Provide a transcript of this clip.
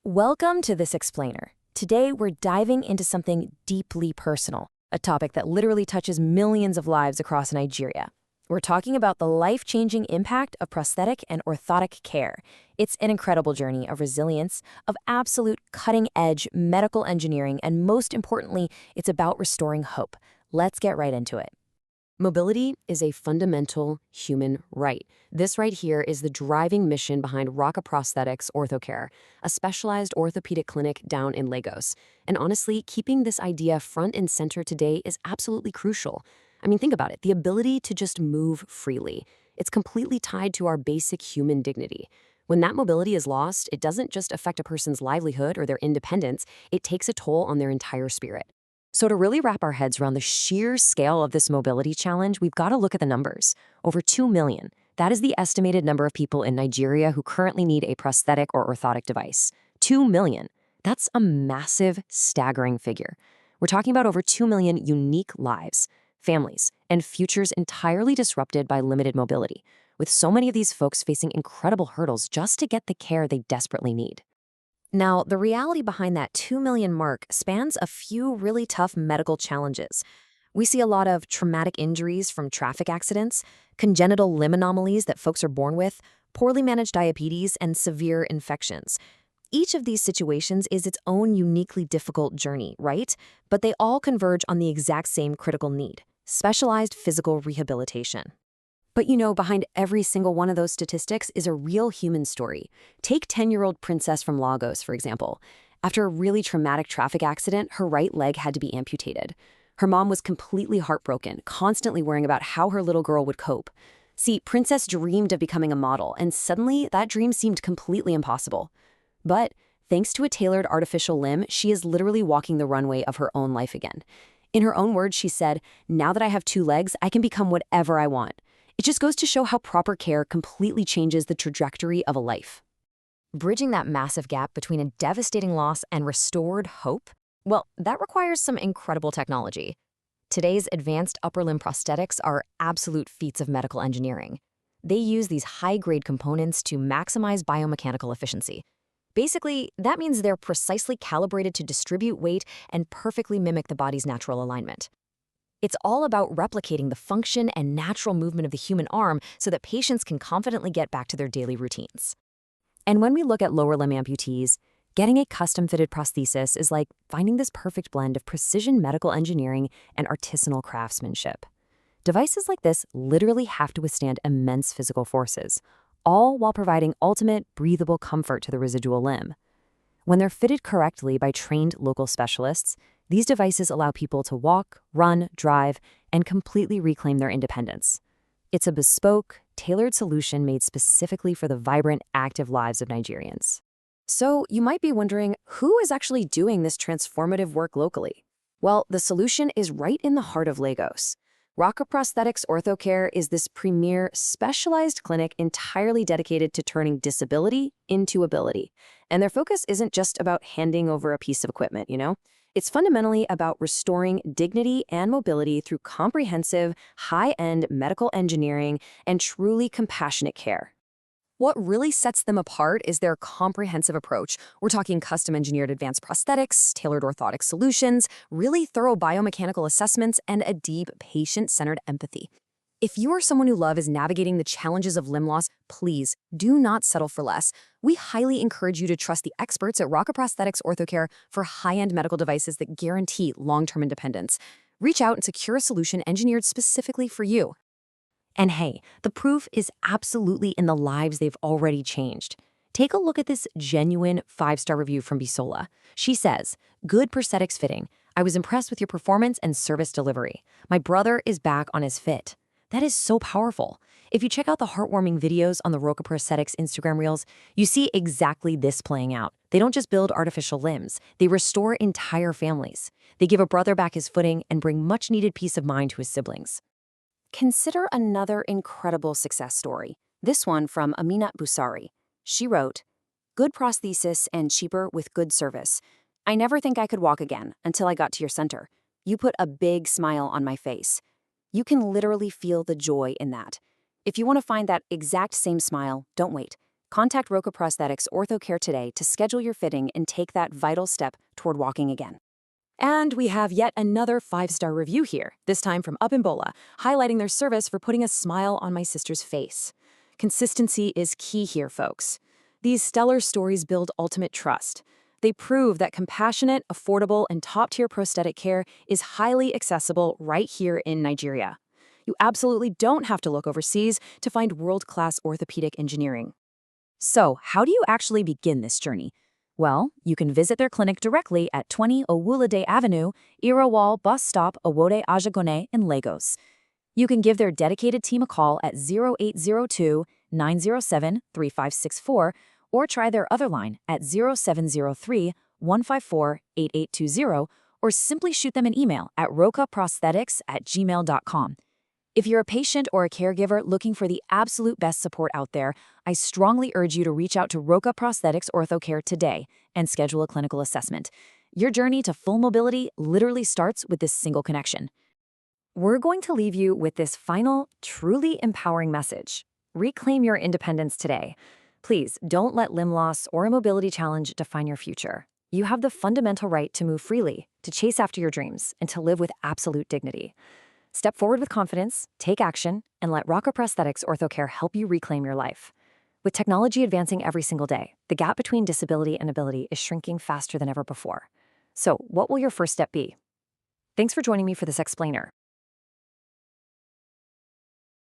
Welcome to This Explainer. Today, we're diving into something deeply personal, a topic that literally touches millions of lives across Nigeria. We're talking about the life-changing impact of prosthetic and orthotic care. It's an incredible journey of resilience, of absolute cutting-edge medical engineering, and most importantly, it's about restoring hope. Let's get right into it. Mobility is a fundamental human right. This right here is the driving mission behind RocaProsthetics Ortho Care, a specialized orthopedic clinic down in Lagos. And honestly, keeping this idea front and center today is absolutely crucial. I mean, think about it. The ability to just move freely. It's completely tied to our basic human dignity. When that mobility is lost, it doesn't just affect a person's livelihood or their independence, it takes a toll on their entire spirit. So to really wrap our heads around the sheer scale of this mobility challenge, we've got to look at the numbers. Over 2 million. That is the estimated number of people in Nigeria who currently need a prosthetic or orthotic device. 2 million. That's a massive, staggering figure. We're talking about over 2 million unique lives, families, and futures entirely disrupted by limited mobility, with so many of these folks facing incredible hurdles just to get the care they desperately need. Now, the reality behind that 2 million mark spans a few really tough medical challenges. We see a lot of traumatic injuries from traffic accidents, congenital limb anomalies that folks are born with, poorly managed diabetes, and severe infections. Each of these situations is its own uniquely difficult journey, right? But they all converge on the exact same critical need: specialized physical rehabilitation. But behind every single one of those statistics is a real human story. Take 10-year-old Princess from Lagos, for example. After a really traumatic traffic accident, her right leg had to be amputated. Her mom was completely heartbroken, constantly worrying about how her little girl would cope. See, Princess dreamed of becoming a model, and suddenly that dream seemed completely impossible. But thanks to a tailored artificial limb, she is literally walking the runway of her own life again. In her own words, she said, "Now that I have 2 legs, I can become whatever I want." It just goes to show how proper care completely changes the trajectory of a life. Bridging that massive gap between a devastating loss and restored hope, well, that requires some incredible technology. Today's advanced upper limb prosthetics are absolute feats of medical engineering. They use these high-grade components to maximize biomechanical efficiency. Basically, that means they're precisely calibrated to distribute weight and perfectly mimic the body's natural alignment. It's all about replicating the function and natural movement of the human arm so that patients can confidently get back to their daily routines. And when we look at lower limb amputees, getting a custom-fitted prosthesis is like finding this perfect blend of precision medical engineering and artisanal craftsmanship. Devices like this literally have to withstand immense physical forces, all while providing ultimate, breathable comfort to the residual limb. When they're fitted correctly by trained local specialists, these devices allow people to walk, run, drive, and completely reclaim their independence. It's a bespoke, tailored solution made specifically for the vibrant, active lives of Nigerians. So you might be wondering, who is actually doing this transformative work locally? Well, the solution is right in the heart of Lagos. RocaProsthetics Ortho Care is this premier, specialized clinic entirely dedicated to turning disability into ability. And their focus isn't just about handing over a piece of equipment, It's fundamentally about restoring dignity and mobility through comprehensive, high-end medical engineering and truly compassionate care. What really sets them apart is their comprehensive approach. We're talking custom-engineered advanced prosthetics, tailored orthotic solutions, really thorough biomechanical assessments, and a deep, patient-centered empathy. If you are someone who loves navigating the challenges of limb loss, please do not settle for less. We highly encourage you to trust the experts at RocaProsthetics Ortho Care for high-end medical devices that guarantee long-term independence. Reach out and secure a solution engineered specifically for you. And hey, the proof is absolutely in the lives they've already changed. Take a look at this genuine 5-star review from Bisola. She says, "Good prosthetics fitting. I was impressed with your performance and service delivery. My brother is back on his fit." That is so powerful. If you check out the heartwarming videos on the RocaProsthetics Instagram Reels, you see exactly this playing out. They don't just build artificial limbs, they restore entire families. They give a brother back his footing and bring much-needed peace of mind to his siblings. Consider another incredible success story, this one from Aminat Busari. She wrote, "Good prosthesis and cheaper with good service. I never think I could walk again until I got to your center. You put a big smile on my face. You can literally feel the joy in that. If you want to find that exact same smile, don't wait. Contact RocaProsthetics Ortho today to schedule your fitting and take that vital step toward walking again. And we have yet another 5-star review here, this time from Adekunle, highlighting their service for putting a smile on my sister's face. Consistency is key here, folks. These stellar stories build ultimate trust. They prove that compassionate, affordable, and top-tier prosthetic care is highly accessible right here in Nigeria. You absolutely don't have to look overseas to find world-class orthopedic engineering. So, how do you actually begin this journey? Well, you can visit their clinic directly at 20 Owulade Avenue, Irawal Bus Stop, Owode Ajagone in Lagos. You can give their dedicated team a call at 0802-907-3564 or try their other line at 0703-154-8820 or simply shoot them an email at RocaProsthetics@gmail.com. If you're a patient or a caregiver looking for the absolute best support out there, I strongly urge you to reach out to Roca Prosthetics Orthocare today and schedule a clinical assessment. Your journey to full mobility literally starts with this single connection. We're going to leave you with this final, truly empowering message. Reclaim your independence today. Please don't let limb loss or a mobility challenge define your future. You have the fundamental right to move freely, to chase after your dreams, and to live with absolute dignity. Step forward with confidence, take action, and let Roca Prosthetics Orthocare help you reclaim your life. With technology advancing every single day, the gap between disability and ability is shrinking faster than ever before. So, what will your first step be? Thanks for joining me for this explainer.